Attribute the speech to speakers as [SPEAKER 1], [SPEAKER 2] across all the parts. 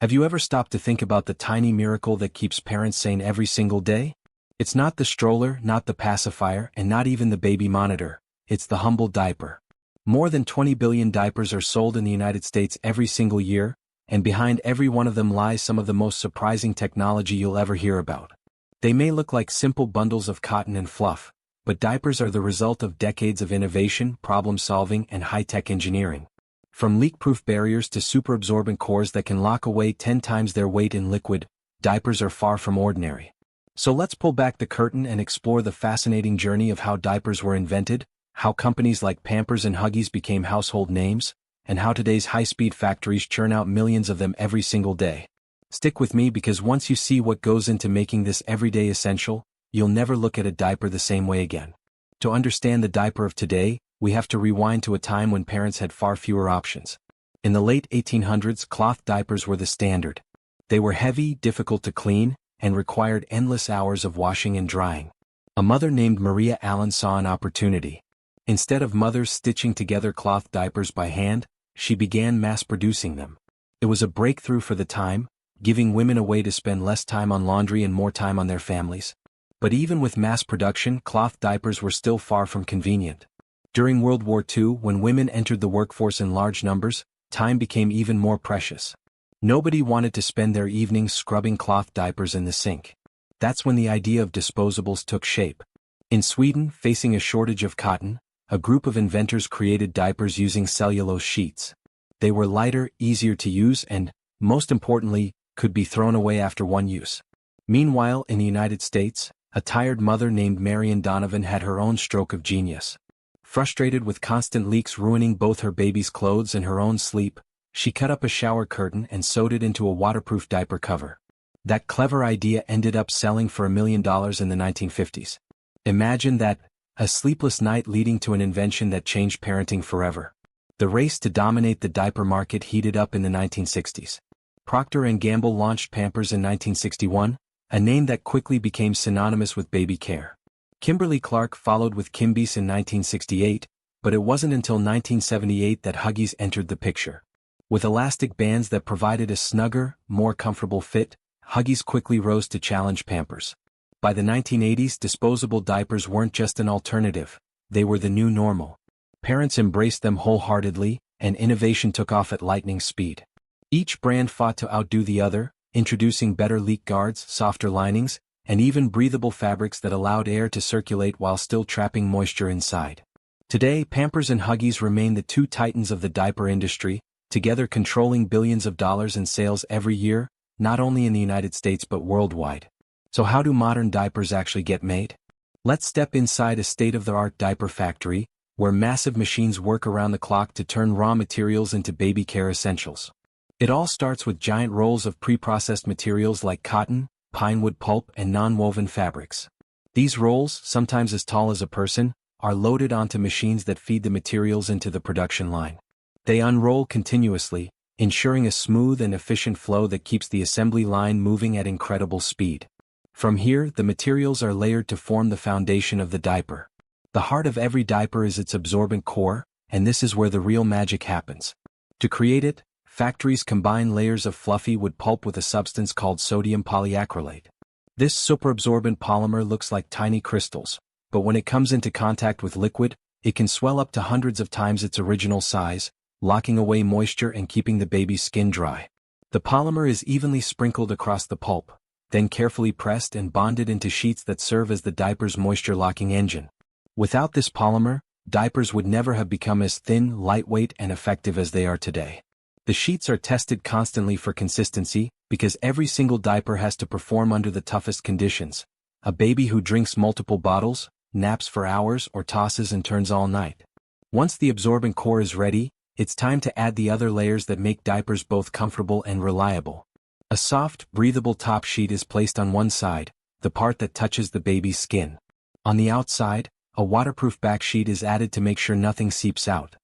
[SPEAKER 1] Have you ever stopped to think about the tiny miracle that keeps parents sane every single day? It's not the stroller, not the pacifier, and not even the baby monitor. It's the humble diaper. More than 20 billion diapers are sold in the United States every single year, and behind every one of them lies some of the most surprising technology you'll ever hear about. They may look like simple bundles of cotton and fluff, but diapers are the result of decades of innovation, problem-solving, and high-tech engineering. From leak-proof barriers to super-absorbent cores that can lock away 10 times their weight in liquid, diapers are far from ordinary. So let's pull back the curtain and explore the fascinating journey of how diapers were invented, how companies like Pampers and Huggies became household names, and how today's high-speed factories churn out millions of them every single day. Stick with me because once you see what goes into making this everyday essential, you'll never look at a diaper the same way again. To understand the diaper of today, we have to rewind to a time when parents had far fewer options. In the late 1800s, cloth diapers were the standard. They were heavy, difficult to clean, and required endless hours of washing and drying. A mother named Maria Allen saw an opportunity. Instead of mothers stitching together cloth diapers by hand, she began mass-producing them. It was a breakthrough for the time, giving women a way to spend less time on laundry and more time on their families. But even with mass production, cloth diapers were still far from convenient. During World War II, when women entered the workforce in large numbers, time became even more precious. Nobody wanted to spend their evenings scrubbing cloth diapers in the sink. That's when the idea of disposables took shape. In Sweden, facing a shortage of cotton, a group of inventors created diapers using cellulose sheets. They were lighter, easier to use, and, most importantly, could be thrown away after one use. Meanwhile, in the United States, a tired mother named Marion Donovan had her own stroke of genius. Frustrated with constant leaks ruining both her baby's clothes and her own sleep, she cut up a shower curtain and sewed it into a waterproof diaper cover. That clever idea ended up selling for $1 million in the 1950s. Imagine that, a sleepless night leading to an invention that changed parenting forever. The race to dominate the diaper market heated up in the 1960s. Procter & Gamble launched Pampers in 1961, a name that quickly became synonymous with baby care. Kimberly-Clark followed with Kimby's in 1968, but it wasn't until 1978 that Huggies entered the picture. With elastic bands that provided a snugger, more comfortable fit, Huggies quickly rose to challenge Pampers. By the 1980s, disposable diapers weren't just an alternative, they were the new normal. Parents embraced them wholeheartedly, and innovation took off at lightning speed. Each brand fought to outdo the other, introducing better leak guards, softer linings, and even breathable fabrics that allowed air to circulate while still trapping moisture inside. Today, Pampers and Huggies remain the two titans of the diaper industry, together controlling billions of dollars in sales every year, not only in the United States but worldwide. So how do modern diapers actually get made? Let's step inside a state-of-the-art diaper factory, where massive machines work around the clock to turn raw materials into baby care essentials. It all starts with giant rolls of pre-processed materials like cotton, pinewood pulp, and non-woven fabrics. These rolls, sometimes as tall as a person, are loaded onto machines that feed the materials into the production line. They unroll continuously, ensuring a smooth and efficient flow that keeps the assembly line moving at incredible speed. From here, the materials are layered to form the foundation of the diaper. The heart of every diaper is its absorbent core, and this is where the real magic happens. To create it, factories combine layers of fluffy wood pulp with a substance called sodium polyacrylate. This superabsorbent polymer looks like tiny crystals, but when it comes into contact with liquid, it can swell up to hundreds of times its original size, locking away moisture and keeping the baby's skin dry. The polymer is evenly sprinkled across the pulp, then carefully pressed and bonded into sheets that serve as the diaper's moisture-locking engine. Without this polymer, diapers would never have become as thin, lightweight, and effective as they are today. The sheets are tested constantly for consistency, because every single diaper has to perform under the toughest conditions. A baby who drinks multiple bottles, naps for hours, or tosses and turns all night. Once the absorbent core is ready, it's time to add the other layers that make diapers both comfortable and reliable. A soft, breathable top sheet is placed on one side, the part that touches the baby's skin. On the outside, a waterproof back sheet is added to make sure nothing seeps out.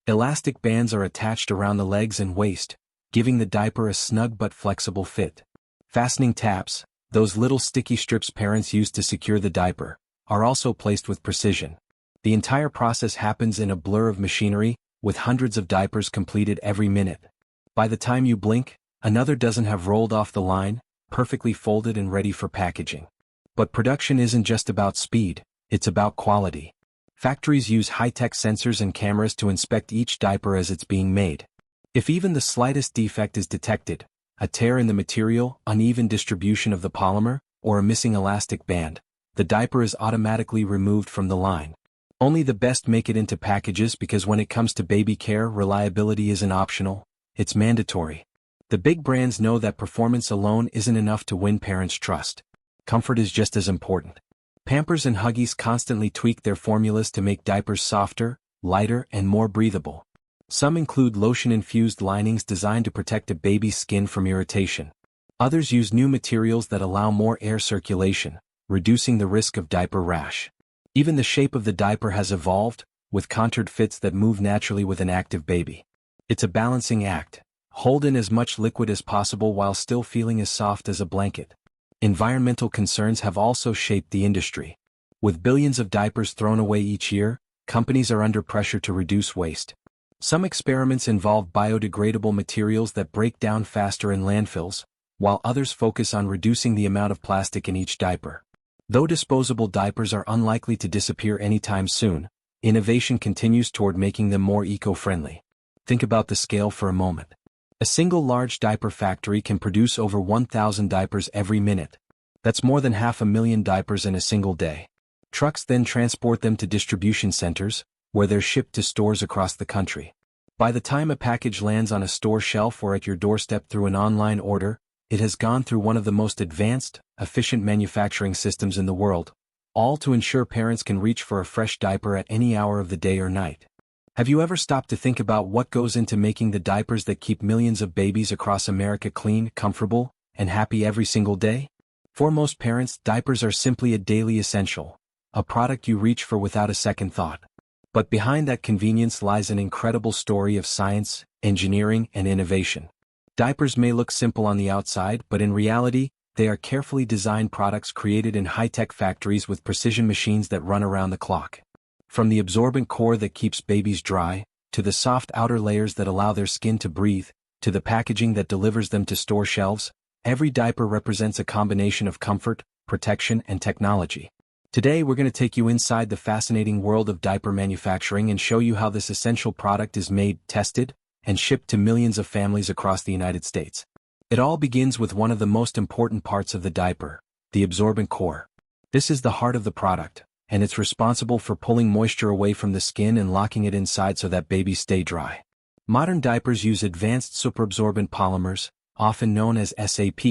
[SPEAKER 1] Elastic bands are attached around the legs and waist, giving the diaper a snug but flexible fit. Fastening tabs, those little sticky strips parents use to secure the diaper, are also placed with precision. The entire process happens in a blur of machinery, with hundreds of diapers completed every minute. By the time you blink, Another dozen have rolled off the line, perfectly folded and ready for packaging. But production isn't just about speed, it's about quality. Factories use high-tech sensors and cameras to inspect each diaper as it's being made. If even the slightest defect is detected, a tear in the material, uneven distribution of the polymer, or a missing elastic band, the diaper is automatically removed from the line. Only the best make it into packages because when it comes to baby care, reliability isn't optional, it's mandatory. The big brands know that performance alone isn't enough to win parents' trust. Comfort is just as important. Pampers and Huggies constantly tweak their formulas to make diapers softer, lighter, and more breathable. Some include lotion-infused linings designed to protect a baby's skin from irritation. Others use new materials that allow more air circulation, reducing the risk of diaper rash. Even the shape of the diaper has evolved, with contoured fits that move naturally with an active baby. It's a balancing act. Hold in as much liquid as possible while still feeling as soft as a blanket. Environmental concerns have also shaped the industry. With billions of diapers thrown away each year, companies are under pressure to reduce waste. Some experiments involve biodegradable materials that break down faster in landfills, while others focus on reducing the amount of plastic in each diaper. Though disposable diapers are unlikely to disappear anytime soon, innovation continues toward making them more eco-friendly. Think about the scale for a moment. A single large diaper factory can produce over 1,000 diapers every minute. That's more than 500,000 diapers in a single day. Trucks then transport them to distribution centers, where they're shipped to stores across the country. By the time a package lands on a store shelf or at your doorstep through an online order, it has gone through one of the most advanced, efficient manufacturing systems in the world, all to ensure parents can reach for a fresh diaper at any hour of the day or night. Have you ever stopped to think about what goes into making the diapers that keep millions of babies across America clean, comfortable, and happy every single day? For most parents, diapers are simply a daily essential, a product you reach for without a second thought. But behind that convenience lies an incredible story of science, engineering, and innovation. Diapers may look simple on the outside, but in reality, they are carefully designed products created in high-tech factories with precision machines that run around the clock. From the absorbent core that keeps babies dry, to the soft outer layers that allow their skin to breathe, to the packaging that delivers them to store shelves, every diaper represents a combination of comfort, protection, and technology. Today we're going to take you inside the fascinating world of diaper manufacturing and show you how this essential product is made, tested, and shipped to millions of families across the United States. It all begins with one of the most important parts of the diaper, the absorbent core. This is the heart of the product, and it's responsible for pulling moisture away from the skin and locking it inside so that babies stay dry. Modern diapers use advanced superabsorbent polymers, often known as SAP,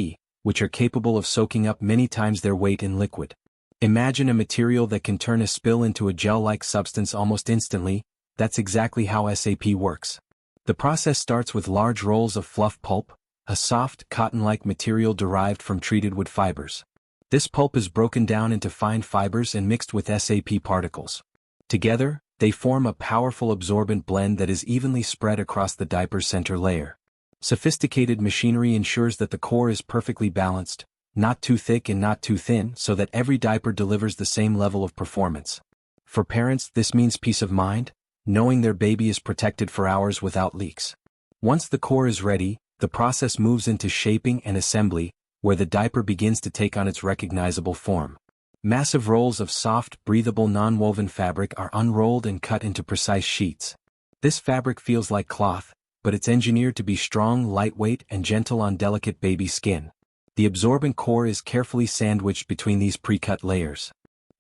[SPEAKER 1] which are capable of soaking up many times their weight in liquid. Imagine a material that can turn a spill into a gel-like substance almost instantly. That's exactly how SAP works. The process starts with large rolls of fluff pulp, a soft, cotton-like material derived from treated wood fibers. This pulp is broken down into fine fibers and mixed with SAP particles. Together, they form a powerful absorbent blend that is evenly spread across the diaper's center layer. Sophisticated machinery ensures that the core is perfectly balanced, not too thick and not too thin, so that every diaper delivers the same level of performance. For parents, this means peace of mind, knowing their baby is protected for hours without leaks. Once the core is ready, the process moves into shaping and assembly, where the diaper begins to take on its recognizable form. Massive rolls of soft, breathable non-woven fabric are unrolled and cut into precise sheets. This fabric feels like cloth, but it's engineered to be strong, lightweight, and gentle on delicate baby skin. The absorbent core is carefully sandwiched between these pre-cut layers.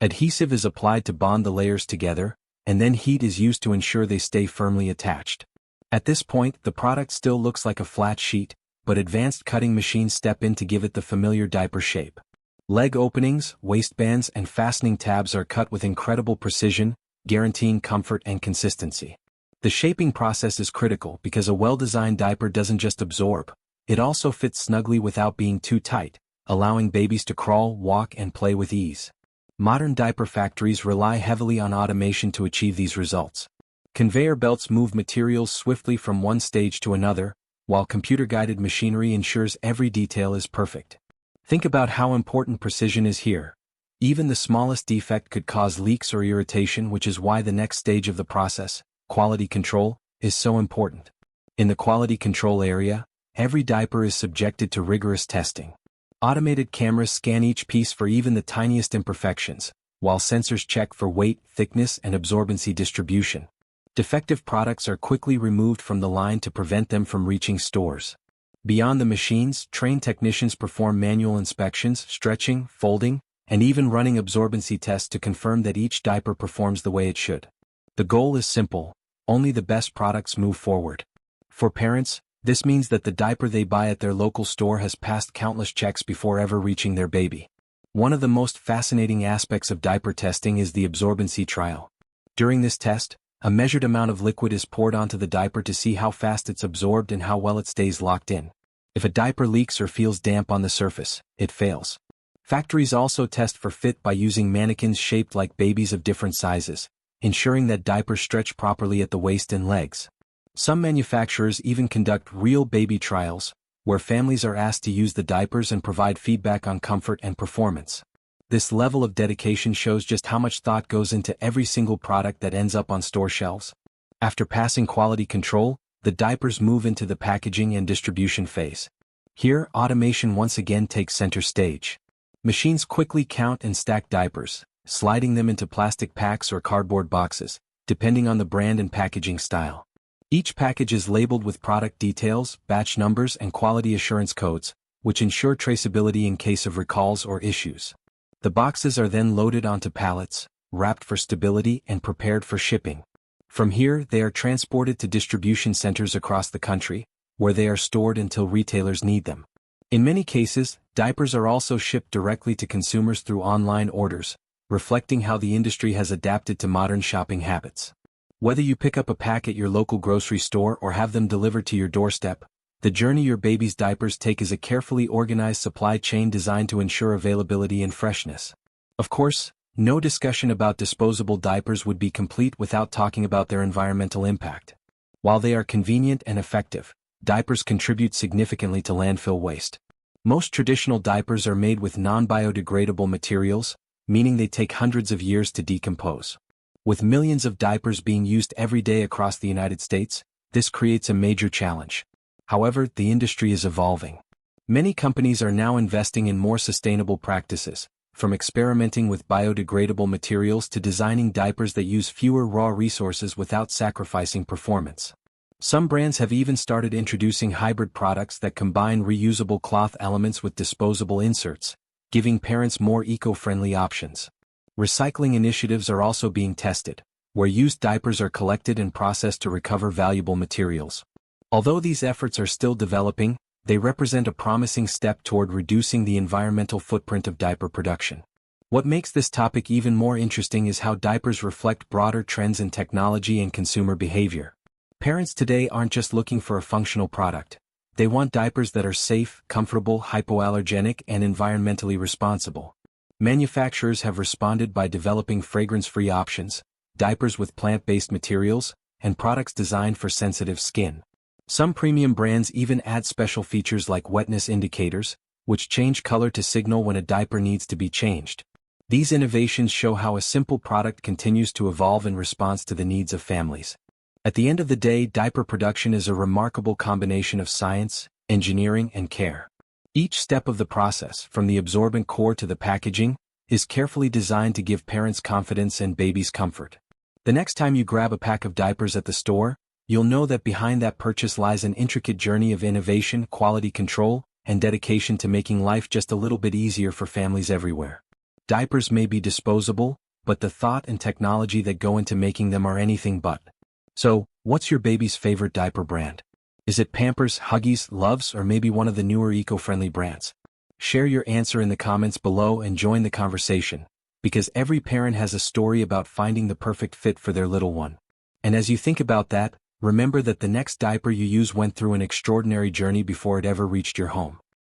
[SPEAKER 1] Adhesive is applied to bond the layers together, and then heat is used to ensure they stay firmly attached. At this point, the product still looks like a flat sheet, but advanced cutting machines step in to give it the familiar diaper shape. Leg openings, waistbands, and fastening tabs are cut with incredible precision, guaranteeing comfort and consistency. The shaping process is critical because a well-designed diaper doesn't just absorb, it also fits snugly without being too tight, allowing babies to crawl, walk, and play with ease. Modern diaper factories rely heavily on automation to achieve these results. Conveyor belts move materials swiftly from one stage to another, while computer-guided machinery ensures every detail is perfect. Think about how important precision is here. Even the smallest defect could cause leaks or irritation, which is why the next stage of the process, quality control, is so important. In the quality control area, every diaper is subjected to rigorous testing. Automated cameras scan each piece for even the tiniest imperfections, while sensors check for weight, thickness, and absorbency distribution. Defective products are quickly removed from the line to prevent them from reaching stores. Beyond the machines, trained technicians perform manual inspections, stretching, folding, and even running absorbency tests to confirm that each diaper performs the way it should. The goal is simple: only the best products move forward. For parents, this means that the diaper they buy at their local store has passed countless checks before ever reaching their baby. One of the most fascinating aspects of diaper testing is the absorbency trial. During this test, a measured amount of liquid is poured onto the diaper to see how fast it's absorbed and how well it stays locked in. If a diaper leaks or feels damp on the surface, it fails. Factories also test for fit by using mannequins shaped like babies of different sizes, ensuring that diapers stretch properly at the waist and legs. Some manufacturers even conduct real baby trials, where families are asked to use the diapers and provide feedback on comfort and performance. This level of dedication shows just how much thought goes into every single product that ends up on store shelves. After passing quality control, the diapers move into the packaging and distribution phase. Here, automation once again takes center stage. Machines quickly count and stack diapers, sliding them into plastic packs or cardboard boxes, depending on the brand and packaging style. Each package is labeled with product details, batch numbers, and quality assurance codes, which ensure traceability in case of recalls or issues. The boxes are then loaded onto pallets, wrapped for stability and prepared for shipping. From here, they are transported to distribution centers across the country, where they are stored until retailers need them. In many cases, diapers are also shipped directly to consumers through online orders, reflecting how the industry has adapted to modern shopping habits. Whether you pick up a pack at your local grocery store or have them delivered to your doorstep, the journey your baby's diapers take is a carefully organized supply chain designed to ensure availability and freshness. Of course, no discussion about disposable diapers would be complete without talking about their environmental impact. While they are convenient and effective, diapers contribute significantly to landfill waste. Most traditional diapers are made with non-biodegradable materials, meaning they take hundreds of years to decompose. With millions of diapers being used every day across the United States, this creates a major challenge. However, the industry is evolving. Many companies are now investing in more sustainable practices, from experimenting with biodegradable materials to designing diapers that use fewer raw resources without sacrificing performance. Some brands have even started introducing hybrid products that combine reusable cloth elements with disposable inserts, giving parents more eco-friendly options. Recycling initiatives are also being tested, where used diapers are collected and processed to recover valuable materials. Although these efforts are still developing, they represent a promising step toward reducing the environmental footprint of diaper production. What makes this topic even more interesting is how diapers reflect broader trends in technology and consumer behavior. Parents today aren't just looking for a functional product. They want diapers that are safe, comfortable, hypoallergenic, and environmentally responsible. Manufacturers have responded by developing fragrance-free options, diapers with plant-based materials, and products designed for sensitive skin. Some premium brands even add special features like wetness indicators, which change color to signal when a diaper needs to be changed. These innovations show how a simple product continues to evolve in response to the needs of families. At the end of the day, diaper production is a remarkable combination of science, engineering, and care. Each step of the process, from the absorbent core to the packaging, is carefully designed to give parents confidence and babies comfort. The next time you grab a pack of diapers at the store, you'll know that behind that purchase lies an intricate journey of innovation, quality control, and dedication to making life just a little bit easier for families everywhere. Diapers may be disposable, but the thought and technology that go into making them are anything but. So, what's your baby's favorite diaper brand? Is it Pampers, Huggies, Loves, or maybe one of the newer eco-friendly brands? Share your answer in the comments below and join the conversation, because every parent has a story about finding the perfect fit for their little one. And as you think about that, remember that the next diaper you use went through an extraordinary journey before it ever reached your home.